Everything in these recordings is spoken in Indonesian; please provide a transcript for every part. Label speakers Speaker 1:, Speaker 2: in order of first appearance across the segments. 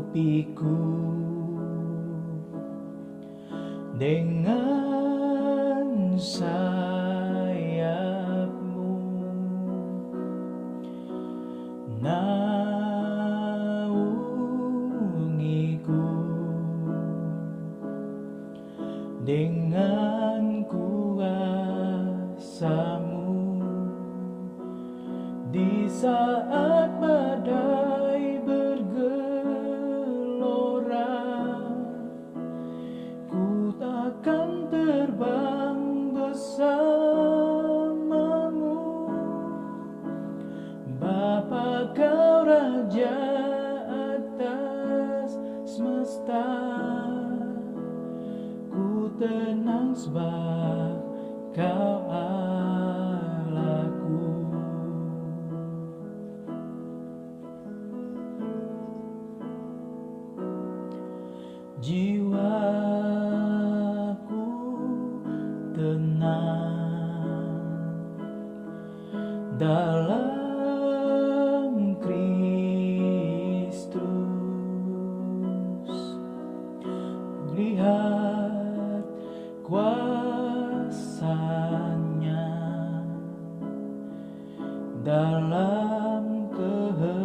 Speaker 1: menutupiku dengan sayapmu. Naungiku dengan kuasa-Mu di saat badai bergelora. Ku takkan terbang bersama-Mu, Bapa, Kau Raja atas semesta. Ku tenang sebab Kau Allahku. Jiwaku tenang dalam Kristus, lihat kuasa-Nya dalam keheningan.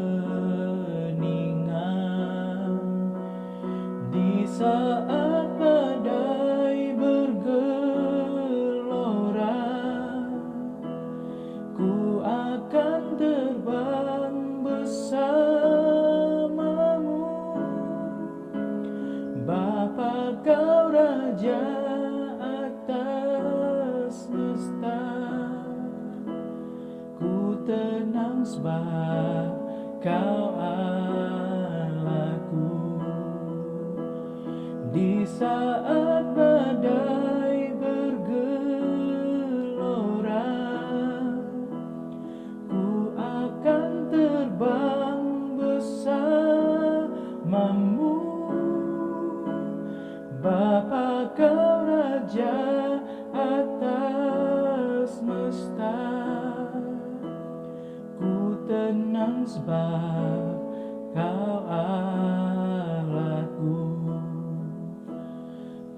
Speaker 1: Di saat badai bergelora, ku akan terbang bersama-Mu, Bapa, Kau Raja atas semesta. Ku tenang sebab Kau Allahku. Di saat badai bergelora, ku akan terbang bersama-Mu, Bapa, Kau Raja atas semesta. Ku tenang sebab Kau Allahku.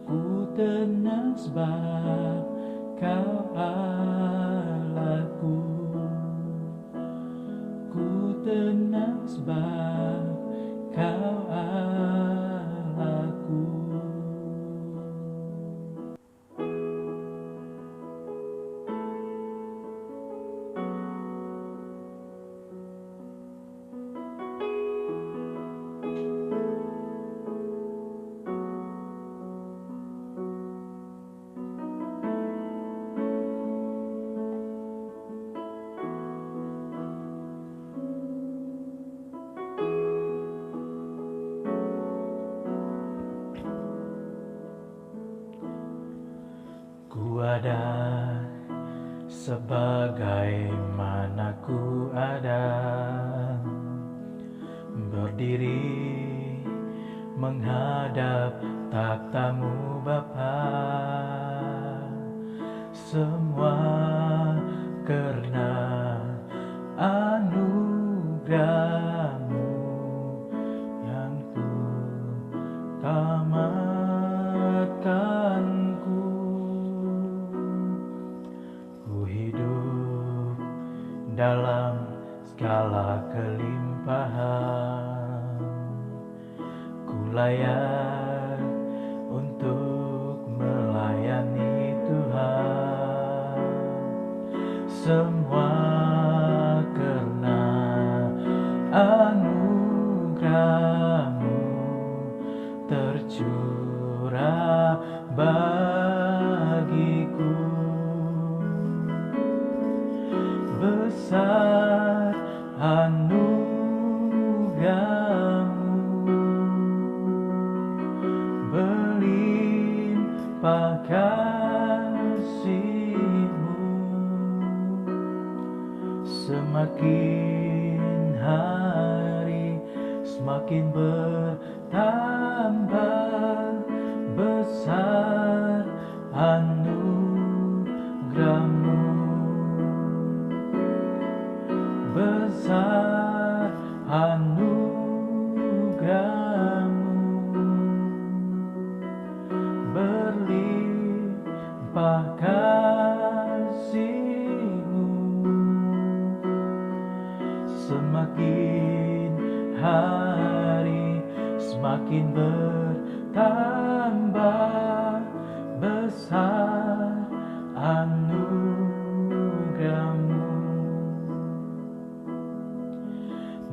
Speaker 1: Ku tenang sebab Kau Allahku. Ku tenang sebab Kau Allahku. Ku ada sebagaimana ku ada, berdiri menghadap takhta-Mu Bapa. Semua karena anugerah-Mu yang tamatkanku. Ku hidup dalam segala kelimpahan, ku layak untuk melayani Tuhan. Semua karena anugerah-Mu tercurah bagiku. Besar anugerah-Mu, berlimpah kasih-Mu. Semakin hari semakin bertambah besar anugerah-Mu. Besar anugerah-Mu, hari semakin bertambah besar anugerahmu,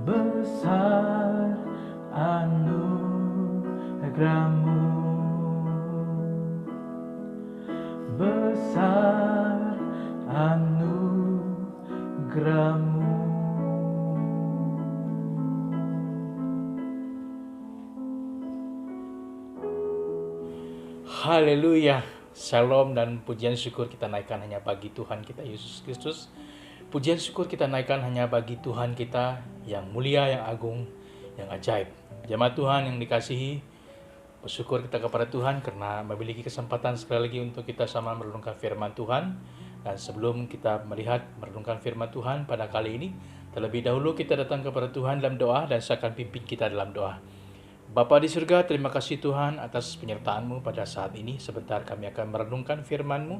Speaker 1: besar anugerahmu, besar anugerahmu.
Speaker 2: Haleluya, shalom dan pujian syukur kita naikkan hanya bagi Tuhan kita Yesus Kristus. Pujian syukur kita naikkan hanya bagi Tuhan kita yang mulia, yang agung, yang ajaib. Jemaat Tuhan yang dikasihi, bersyukur kita kepada Tuhan karena memiliki kesempatan sekali lagi untuk kita sama merenungkan firman Tuhan. Dan sebelum kita melihat merenungkan firman Tuhan pada kali ini, terlebih dahulu kita datang kepada Tuhan dalam doa dan saya akan pimpin kita dalam doa. Bapa di surga, terima kasih Tuhan atas penyertaan-Mu pada saat ini. Sebentar kami akan merenungkan firman-Mu.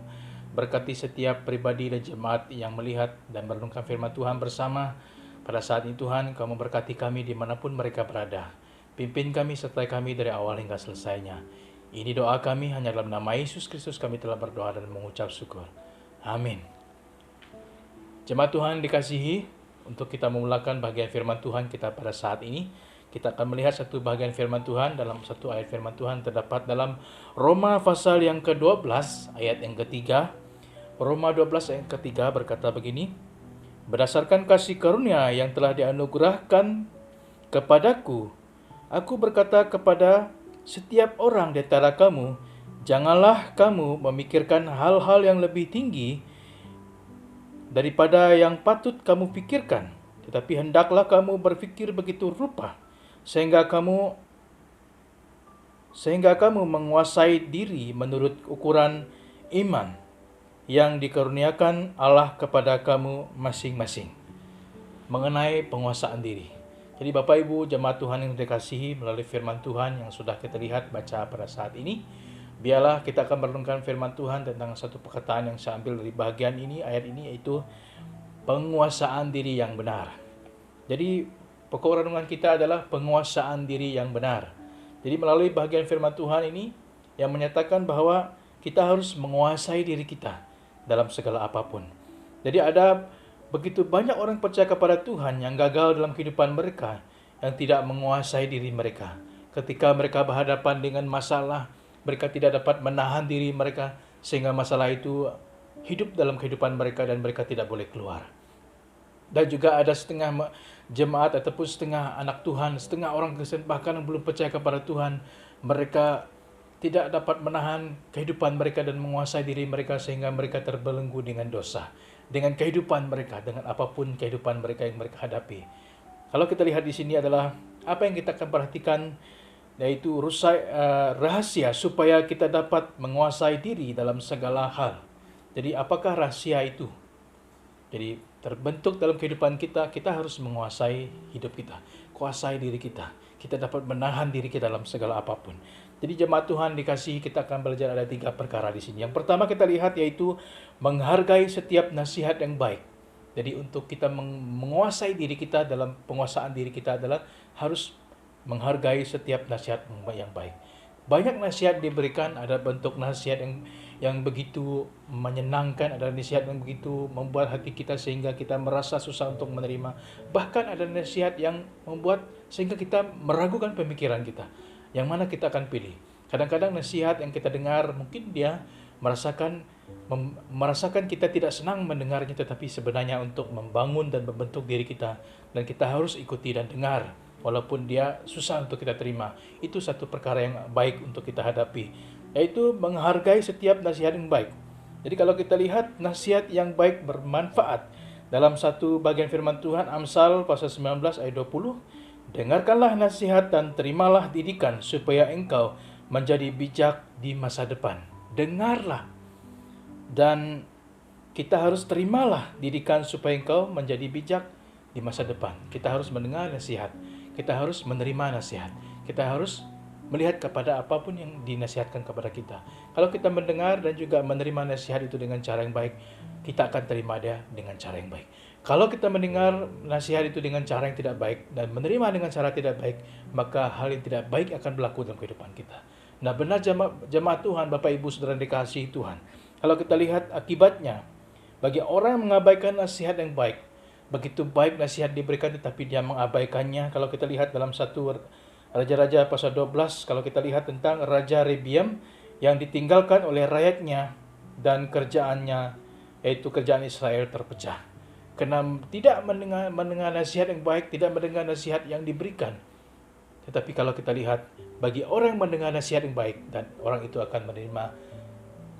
Speaker 2: Berkati setiap pribadi dan jemaat yang melihat dan merenungkan firman Tuhan bersama. Pada saat ini Tuhan, Kau memberkati kami dimanapun mereka berada. Pimpin kami, sertai kami dari awal hingga selesainya. Ini doa kami hanya dalam nama Yesus Kristus kami telah berdoa dan mengucap syukur. Amin. Jemaat Tuhan dikasihi, untuk kita memulakan bagian firman Tuhan kita pada saat ini, kita akan melihat satu bagian firman Tuhan. Dalam satu ayat firman Tuhan terdapat dalam Roma pasal yang ke-12 ayat yang ketiga. Roma 12 ayat yang ketiga berkata begini, berdasarkan kasih karunia yang telah dianugerahkan kepadaku, aku berkata kepada setiap orang di antara kamu, janganlah kamu memikirkan hal-hal yang lebih tinggi daripada yang patut kamu pikirkan, tetapi hendaklah kamu berfikir begitu rupa sehingga kamu menguasai diri menurut ukuran iman yang dikaruniakan Allah kepada kamu masing-masing. Mengenai penguasaan diri. Jadi Bapak Ibu jemaat Tuhan yang dikasihi, melalui firman Tuhan yang sudah kita lihat baca pada saat ini, biarlah kita akan merenungkan firman Tuhan tentang satu perkataan yang saya ambil dari bagian ini, ayat ini, yaitu penguasaan diri yang benar. Jadi pokok renungan kita adalah penguasaan diri yang benar. Jadi melalui bagian firman Tuhan ini yang menyatakan bahwa kita harus menguasai diri kita dalam segala apapun. Jadi ada begitu banyak orang percaya kepada Tuhan yang gagal dalam kehidupan mereka, yang tidak menguasai diri mereka. Ketika mereka berhadapan dengan masalah, mereka tidak dapat menahan diri mereka sehingga masalah itu hidup dalam kehidupan mereka dan mereka tidak boleh keluar. Dan juga ada setengah jemaat ataupun setengah anak Tuhan, setengah orang Kristen bahkan yang belum percaya kepada Tuhan, mereka tidak dapat menahan kehidupan mereka dan menguasai diri mereka sehingga mereka terbelenggu dengan dosa, dengan kehidupan mereka, dengan apapun kehidupan mereka yang mereka hadapi. Kalau kita lihat di sini adalah apa yang kita akan perhatikan, yaitu rahasia supaya kita dapat menguasai diri dalam segala hal. Jadi apakah rahasia itu? Jadi terbentuk dalam kehidupan kita, kita harus menguasai hidup kita, kuasai diri kita. Kita dapat menahan diri kita dalam segala apapun. Jadi jemaat Tuhan dikasihi, kita akan belajar ada 3 perkara di sini. Yang pertama kita lihat yaitu menghargai setiap nasihat yang baik. Jadi untuk kita menguasai diri kita dalam penguasaan diri kita adalah harus menghargai setiap nasihat yang baik. Banyak nasihat diberikan, ada bentuk nasihat yang begitu menyenangkan, ada nasihat yang begitu membuat hati kita sehingga kita merasa susah untuk menerima. Bahkan ada nasihat yang membuat sehingga kita meragukan pemikiran kita. Yang mana kita akan pilih? Kadang-kadang nasihat yang kita dengar mungkin dia merasakan kita tidak senang mendengarnya, tetapi sebenarnya untuk membangun dan membentuk diri kita, dan kita harus ikuti dan dengar walaupun dia susah untuk kita terima. Itu satu perkara yang baik untuk kita hadapi, yaitu menghargai setiap nasihat yang baik. Jadi kalau kita lihat nasihat yang baik bermanfaat dalam satu bagian firman Tuhan, Amsal pasal 19 ayat 20, dengarkanlah nasihat dan terimalah didikan supaya engkau menjadi bijak di masa depan. Dengarlah dan kita harus terimalah didikan supaya engkau menjadi bijak di masa depan. Kita harus mendengar nasihat, kita harus menerima nasihat, kita harus melihat kepada apapun yang dinasihatkan kepada kita. Kalau kita mendengar dan juga menerima nasihat itu dengan cara yang baik, kita akan terima dia dengan cara yang baik. Kalau kita mendengar nasihat itu dengan cara yang tidak baik dan menerima dengan cara tidak baik, maka hal yang tidak baik akan berlaku dalam kehidupan kita. Nah, benar jemaat Tuhan, Bapak Ibu Saudara dikasihi Tuhan. Kalau kita lihat akibatnya, bagi orang yang mengabaikan nasihat yang baik, begitu baik nasihat diberikan tetapi dia mengabaikannya. Kalau kita lihat dalam satu Raja-Raja pasal 12, kalau kita lihat tentang Raja Rebiam yang ditinggalkan oleh rakyatnya dan kerjaannya, yaitu kerjaan Israel terpecah. Karena tidak mendengar nasihat yang baik, tidak mendengar nasihat yang diberikan. Tetapi kalau kita lihat, bagi orang yang mendengar nasihat yang baik, dan orang itu akan menerima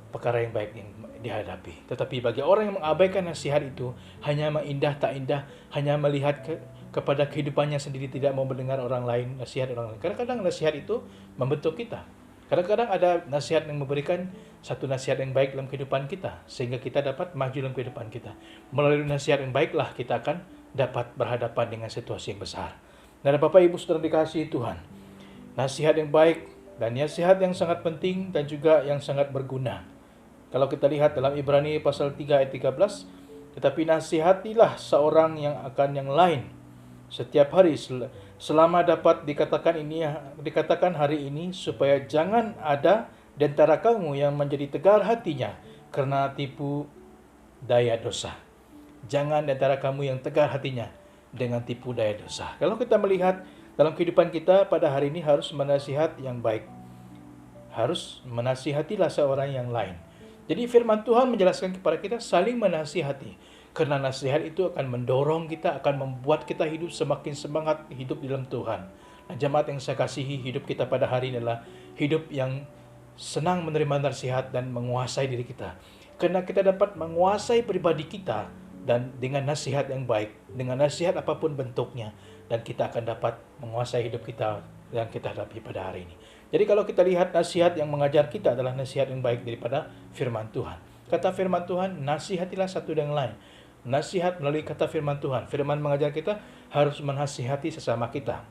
Speaker 2: perkara yang baik yang dihadapi. Tetapi bagi orang yang mengabaikan nasihat itu, hanya mengindah tak indah, hanya melihat kepada kehidupannya sendiri, tidak mau mendengar orang lain, nasihat orang lain. Kadang-kadang nasihat itu membentuk kita. Kadang-kadang ada nasihat yang memberikan satu nasihat yang baik dalam kehidupan kita, sehingga kita dapat maju dalam kehidupan kita. Melalui nasihat yang baiklah kita akan dapat berhadapan dengan situasi yang besar. Dan Bapak Ibu Saudara dikasihi Tuhan, nasihat yang baik dan nasihat yang sangat penting dan juga yang sangat berguna. Kalau kita lihat dalam Ibrani pasal 3 ayat 13, tetapi nasihatilah seorang yang akan yang lain setiap hari selama dapat dikatakan hari ini, supaya jangan ada di antara kamu yang menjadi tegar hatinya karena tipu daya dosa. Jangan di antara kamu yang tegar hatinya dengan tipu daya dosa. Kalau kita melihat dalam kehidupan kita pada hari ini, harus menasihat yang baik. Harus menasihatilah seorang yang lain. Jadi firman Tuhan menjelaskan kepada kita saling menasihati. Karena nasihat itu akan mendorong kita, akan membuat kita hidup semakin semangat hidup di dalam Tuhan. Nah, jemaat yang saya kasihi, hidup kita pada hari ini adalah hidup yang senang menerima nasihat dan menguasai diri kita. Karena kita dapat menguasai pribadi kita dan dengan nasihat yang baik, dengan nasihat apapun bentuknya, dan kita akan dapat menguasai hidup kita yang kita hadapi pada hari ini. Jadi kalau kita lihat nasihat yang mengajar kita adalah nasihat yang baik daripada firman Tuhan. Kata firman Tuhan, nasihatilah satu dengan lain. Nasihat melalui kata firman Tuhan. Firman mengajar kita harus menasihati sesama kita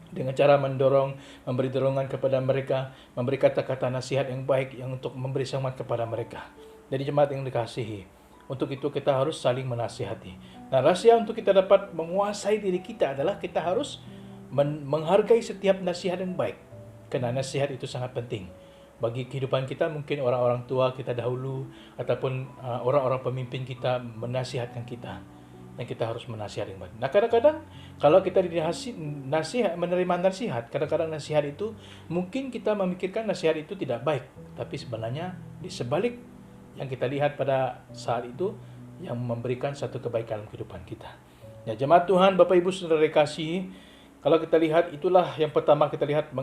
Speaker 2: dengan cara mendorong, memberi dorongan kepada mereka, memberi kata-kata nasihat yang baik yang untuk memberi semangat kepada mereka. Jadi jemaat yang dikasihi, untuk itu kita harus saling menasihati. Nah, rahasia untuk kita dapat menguasai diri kita adalah kita harus menghargai setiap nasihat yang baik. Karena nasihat itu sangat penting bagi kehidupan kita. Mungkin orang-orang tua kita dahulu ataupun orang-orang pemimpin kita menasihatkan kita, dan kita harus menasihati yang baik. Nah, kadang-kadang kalau kita menerima nasihat, kadang-kadang nasihat itu mungkin kita memikirkan nasihat itu tidak baik, tapi sebenarnya di sebalik yang kita lihat pada saat itu yang memberikan satu kebaikan dalam kehidupan kita. Ya, jemaat Tuhan, Bapak Ibu Saudara dikasihi, kalau kita lihat, itulah yang pertama kita lihat,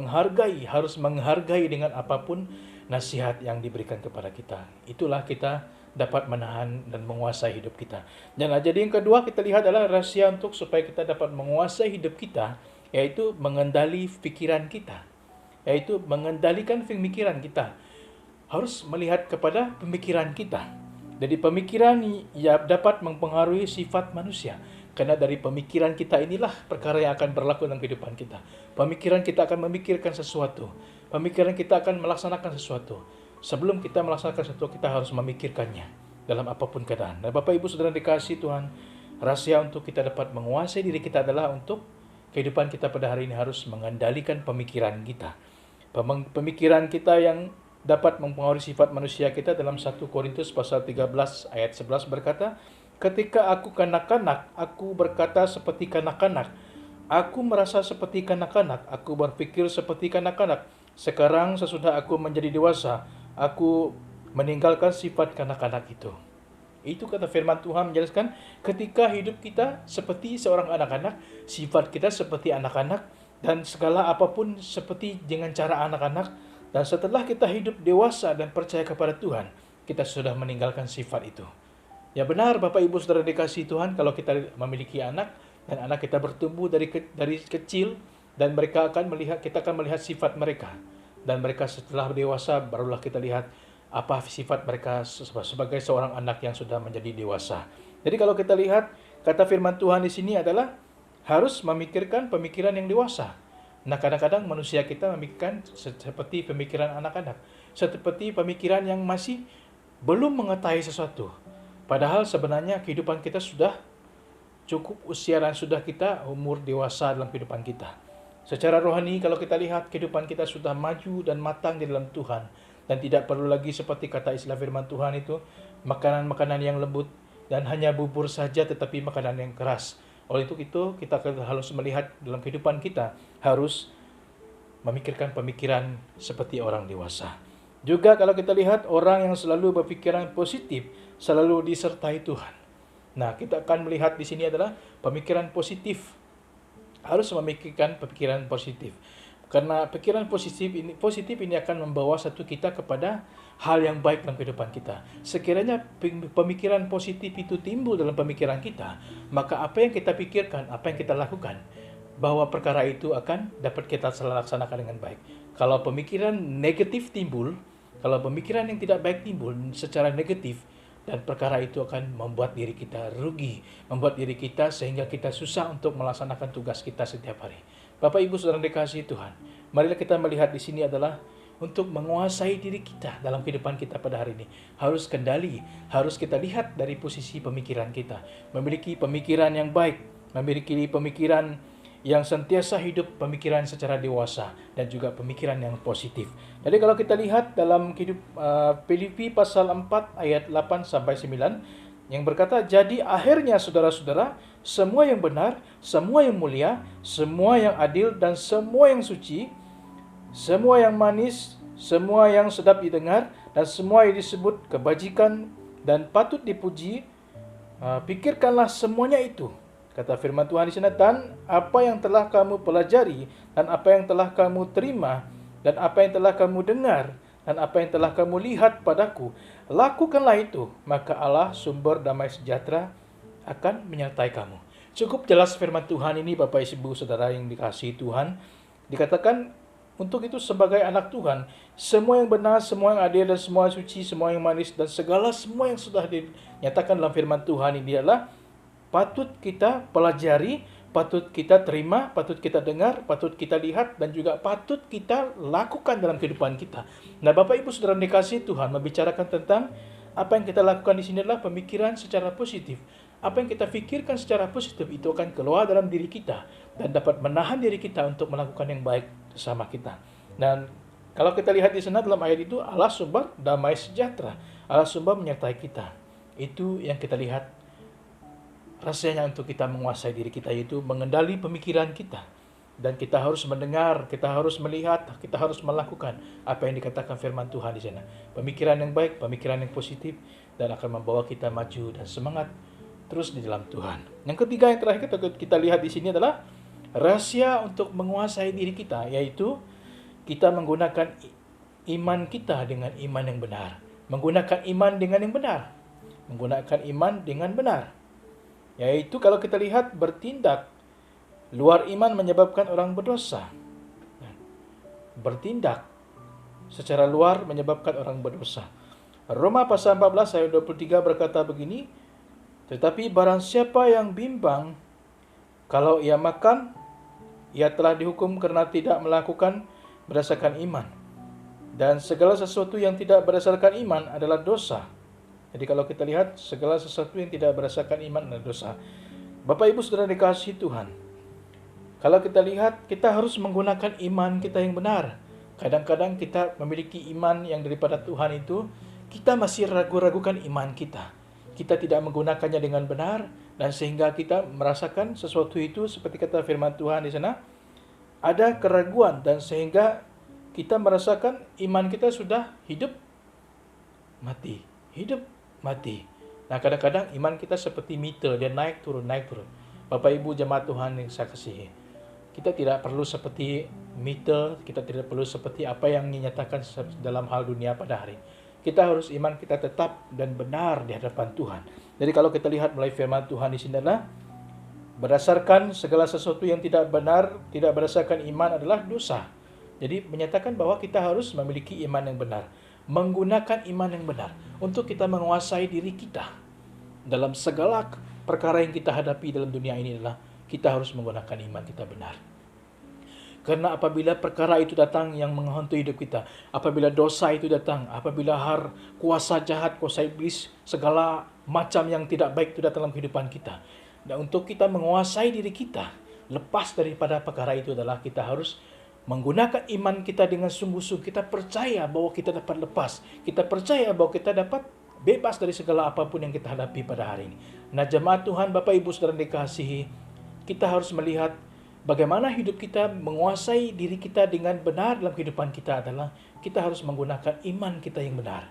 Speaker 2: harus menghargai dengan apapun nasihat yang diberikan kepada kita. Itulah kita dapat menahan dan menguasai hidup kita. Dan jadi yang kedua kita lihat adalah rahasia untuk supaya kita dapat menguasai hidup kita, yaitu mengendali pikiran kita. Yaitu mengendalikan pemikiran kita. Harus melihat kepada pemikiran kita. Jadi pemikiran ya dapat mempengaruhi sifat manusia. Karena dari pemikiran kita inilah perkara yang akan berlaku dalam kehidupan kita. Pemikiran kita akan memikirkan sesuatu. Pemikiran kita akan melaksanakan sesuatu. Sebelum kita melaksanakan sesuatu, kita harus memikirkannya dalam apapun keadaan. Dan Bapak Ibu Saudara dikasihi Tuhan, rahasia untuk kita dapat menguasai diri kita adalah untuk kehidupan kita pada hari ini harus mengendalikan pemikiran kita. Pemikiran kita yang dapat mempengaruhi sifat manusia kita. Dalam 1 Korintus pasal 13 ayat 11 berkata, ketika aku kanak-kanak, aku berkata seperti kanak-kanak. Aku merasa seperti kanak-kanak. Aku berpikir seperti kanak-kanak. Sekarang sesudah aku menjadi dewasa, aku meninggalkan sifat kanak-kanak itu. Itu kata firman Tuhan menjelaskan, ketika hidup kita seperti seorang anak-anak, sifat kita seperti anak-anak, dan segala apapun seperti dengan cara anak-anak. Dan setelah kita hidup dewasa dan percaya kepada Tuhan, kita sudah meninggalkan sifat itu. Ya benar Bapak Ibu Saudara dikasihi Tuhan, kalau kita memiliki anak dan anak kita bertumbuh dari kecil, dan kita akan melihat sifat mereka, dan mereka setelah dewasa barulah kita lihat apa sifat mereka sebagai seorang anak yang sudah menjadi dewasa. Jadi kalau kita lihat kata firman Tuhan di sini adalah harus memikirkan pemikiran yang dewasa. Nah, kadang-kadang manusia kita memikirkan seperti pemikiran anak-anak, seperti pemikiran yang masih belum mengetahui sesuatu. Padahal sebenarnya kehidupan kita sudah cukup usia dan sudah kita umur dewasa dalam kehidupan kita. Secara rohani kalau kita lihat kehidupan kita sudah maju dan matang di dalam Tuhan. Dan tidak perlu lagi seperti kata istilah firman Tuhan itu, makanan-makanan yang lembut dan hanya bubur saja tetapi makanan yang keras. Oleh itu kita harus melihat dalam kehidupan kita, harus memikirkan pemikiran seperti orang dewasa. Juga kalau kita lihat orang yang selalu berpikiran positif, selalu disertai Tuhan. Nah, kita akan melihat di sini adalah pemikiran positif. Harus memikirkan pemikiran positif. Karena pikiran positif ini akan membawa satu kita kepada hal yang baik dalam kehidupan kita. Sekiranya pemikiran positif itu timbul dalam pemikiran kita, maka apa yang kita pikirkan, apa yang kita lakukan, bahwa perkara itu akan dapat kita laksanakan dengan baik. Kalau pemikiran negatif timbul, kalau pemikiran yang tidak baik timbul secara negatif, dan perkara itu akan membuat diri kita rugi, membuat diri kita sehingga kita susah untuk melaksanakan tugas kita setiap hari. Bapak Ibu Saudara dikasihi Tuhan, marilah kita melihat di sini adalah untuk menguasai diri kita dalam kehidupan kita pada hari ini. Harus kendali, harus kita lihat dari posisi pemikiran kita. Memiliki pemikiran yang baik, memiliki pemikiran yang sentiasa hidup, pemikiran secara dewasa, dan juga pemikiran yang positif. Jadi kalau kita lihat dalam Filipi pasal 4 ayat 8-9, yang berkata, jadi akhirnya saudara-saudara, semua yang benar, semua yang mulia, semua yang adil, dan semua yang suci, semua yang manis, semua yang sedap didengar, dan semua yang disebut kebajikan dan patut dipuji, pikirkanlah semuanya itu. Kata firman Tuhan di sana, dan apa yang telah kamu pelajari, dan apa yang telah kamu terima, dan apa yang telah kamu dengar, dan apa yang telah kamu lihat padaku, lakukanlah itu, maka Allah sumber damai sejahtera akan menyertai kamu. Cukup jelas firman Tuhan ini, Bapak Ibu Saudara yang dikasihi Tuhan. Dikatakan untuk itu sebagai anak Tuhan, semua yang benar, semua yang adil, dan semua yang suci, semua yang manis, dan segala semua yang sudah dinyatakan dalam firman Tuhan ini adalah patut kita pelajari, patut kita terima, patut kita dengar, patut kita lihat, dan juga patut kita lakukan dalam kehidupan kita. Nah, Bapak Ibu Saudara dikasihi Tuhan, membicarakan tentang apa yang kita lakukan di sini adalah pemikiran secara positif. Apa yang kita pikirkan secara positif itu akan keluar dalam diri kita dan dapat menahan diri kita untuk melakukan yang baik bersama kita. Dan kalau kita lihat di sana dalam ayat itu, Allah sumber damai sejahtera, Allah sumber menyertai kita. Itu yang kita lihat. Rasanya untuk kita menguasai diri kita, yaitu mengendali pemikiran kita. Dan kita harus mendengar, kita harus melihat, kita harus melakukan apa yang dikatakan firman Tuhan di sana. Pemikiran yang baik, pemikiran yang positif, dan akan membawa kita maju dan semangat terus di dalam Tuhan. Yang ketiga, yang terakhir kita lihat di sini adalah rahasia untuk menguasai diri kita, yaitu kita menggunakan iman kita dengan iman yang benar. Menggunakan iman dengan yang benar. Menggunakan iman dengan benar. Yaitu kalau kita lihat bertindak luar iman menyebabkan orang berdosa. Bertindak secara luar menyebabkan orang berdosa. Roma pasal 14 ayat 23 berkata begini, tetapi barang siapa yang bimbang, kalau ia makan, ia telah dihukum karena tidak melakukan berdasarkan iman. Dan segala sesuatu yang tidak berdasarkan iman adalah dosa. Jadi kalau kita lihat segala sesuatu yang tidak berdasarkan iman adalah dosa. Bapak Ibu Saudara dikasihi Tuhan. Kalau kita lihat, kita harus menggunakan iman kita yang benar. Kadang-kadang kita memiliki iman yang daripada Tuhan itu, kita masih ragu-ragukan iman kita. Kita tidak menggunakannya dengan benar, dan sehingga kita merasakan sesuatu itu seperti kata firman Tuhan di sana, ada keraguan, dan sehingga kita merasakan iman kita sudah hidup, mati. Hidup, mati. Nah, kadang-kadang iman kita seperti meter, dia naik turun, naik turun. Bapak Ibu jemaat Tuhan yang saya kasihi, kita tidak perlu seperti meter, kita tidak perlu seperti apa yang dinyatakan dalam hal dunia pada hari. Kita harus iman kita tetap dan benar di hadapan Tuhan. Jadi kalau kita lihat mulai firman Tuhan di sini adalah berdasarkan segala sesuatu yang tidak benar, tidak berdasarkan iman adalah dosa. Jadi menyatakan bahwa kita harus memiliki iman yang benar, menggunakan iman yang benar untuk kita menguasai diri kita dalam segala perkara yang kita hadapi dalam dunia ini adalah kita harus menggunakan iman kita benar. Karena apabila perkara itu datang yang menghantui hidup kita, apabila dosa itu datang, apabila kuasa jahat, kuasa iblis, segala macam yang tidak baik itu datang dalam kehidupan kita, Dan untuk kita menguasai diri kita, lepas daripada perkara itu adalah kita harus menggunakan iman kita dengan sungguh-sungguh. Kita percaya bahwa kita dapat lepas. Kita percaya bahwa kita dapat bebas dari segala apapun yang kita hadapi pada hari ini. Nah, jemaat Tuhan, Bapak Ibu Saudara dikasihi, kita harus melihat bagaimana hidup kita menguasai diri kita dengan benar dalam kehidupan kita adalah kita harus menggunakan iman kita yang benar.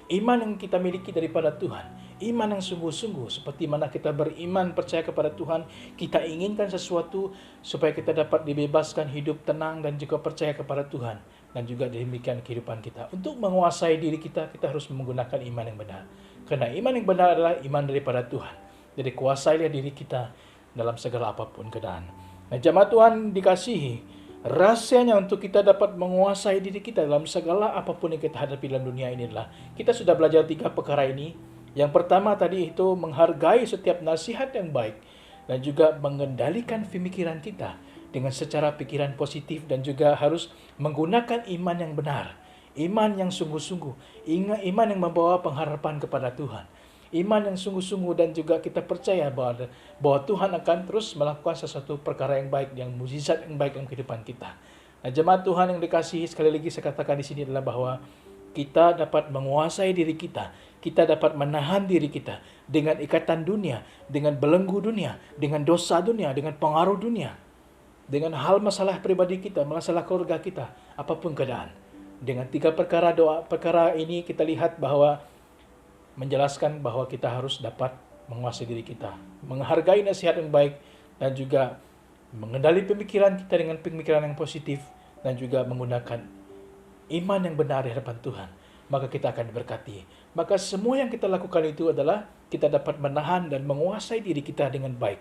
Speaker 2: Iman yang kita miliki daripada Tuhan. Iman yang sungguh-sungguh. Seperti mana kita beriman percaya kepada Tuhan. Kita inginkan sesuatu supaya kita dapat dibebaskan hidup tenang dan juga percaya kepada Tuhan. Dan juga demikian kehidupan kita. Untuk menguasai diri kita, kita harus menggunakan iman yang benar. Karena iman yang benar adalah iman daripada Tuhan. Jadi kuasailah diri kita dalam segala apapun keadaan. Nah, jemaat Tuhan dikasihi. Rahasianya untuk kita dapat menguasai diri kita dalam segala apapun yang kita hadapi dalam dunia ini adalah kita sudah belajar 3 perkara ini. Yang pertama tadi itu menghargai setiap nasihat yang baik dan juga mengendalikan pemikiran kita dengan secara pikiran positif dan juga harus menggunakan iman yang benar, iman yang sungguh-sungguh, iman yang membawa pengharapan kepada Tuhan. Iman yang sungguh-sungguh dan juga kita percaya bahwa Tuhan akan terus melakukan sesuatu perkara yang baik, yang mukjizat yang baik dalam kehidupan kita. Nah, jemaat Tuhan yang dikasihi, sekali lagi saya katakan di sini adalah bahwa kita dapat menguasai diri kita. Kita dapat menahan diri kita dengan ikatan dunia, dengan belenggu dunia, dengan dosa dunia, dengan pengaruh dunia, dengan hal masalah pribadi kita, masalah keluarga kita, apapun keadaan. Dengan 3 perkara ini kita lihat bahwa menjelaskan bahwa kita harus dapat menguasai diri kita, menghargai nasihat yang baik, dan juga mengendali pemikiran kita dengan pemikiran yang positif, dan juga menggunakan iman yang benar di hadapan Tuhan. Maka kita akan diberkati. Maka semua yang kita lakukan itu adalah kita dapat menahan dan menguasai diri kita dengan baik.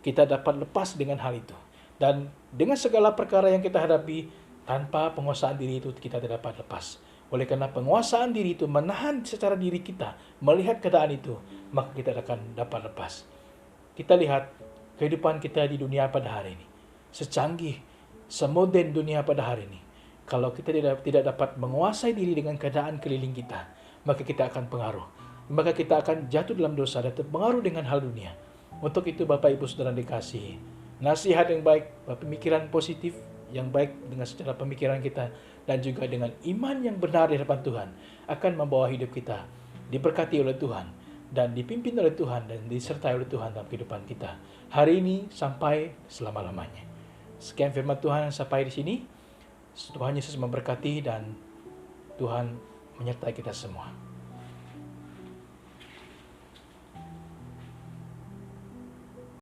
Speaker 2: Kita dapat lepas dengan hal itu. Dan dengan segala perkara yang kita hadapi, tanpa penguasaan diri itu kita tidak dapat lepas. Oleh karena penguasaan diri itu menahan secara diri kita, melihat keadaan itu, maka kita akan dapat lepas. Kita lihat kehidupan kita di dunia pada hari ini. Secanggih, semoden dunia pada hari ini. Kalau kita tidak dapat menguasai diri dengan keadaan keliling kita, maka kita akan pengaruh. Maka kita akan jatuh dalam dosa dan terpengaruh dengan hal dunia. Untuk itu Bapak Ibu Saudara dikasihi, nasihat yang baik, pemikiran positif yang baik dengan secara pemikiran kita, dan juga dengan iman yang benar di hadapan Tuhan akan membawa hidup kita diberkati oleh Tuhan dan dipimpin oleh Tuhan dan disertai oleh Tuhan dalam kehidupan kita hari ini sampai selama-lamanya. Sekian firman Tuhan sampai di sini. Tuhan Yesus memberkati dan Tuhan menyertai kita semua.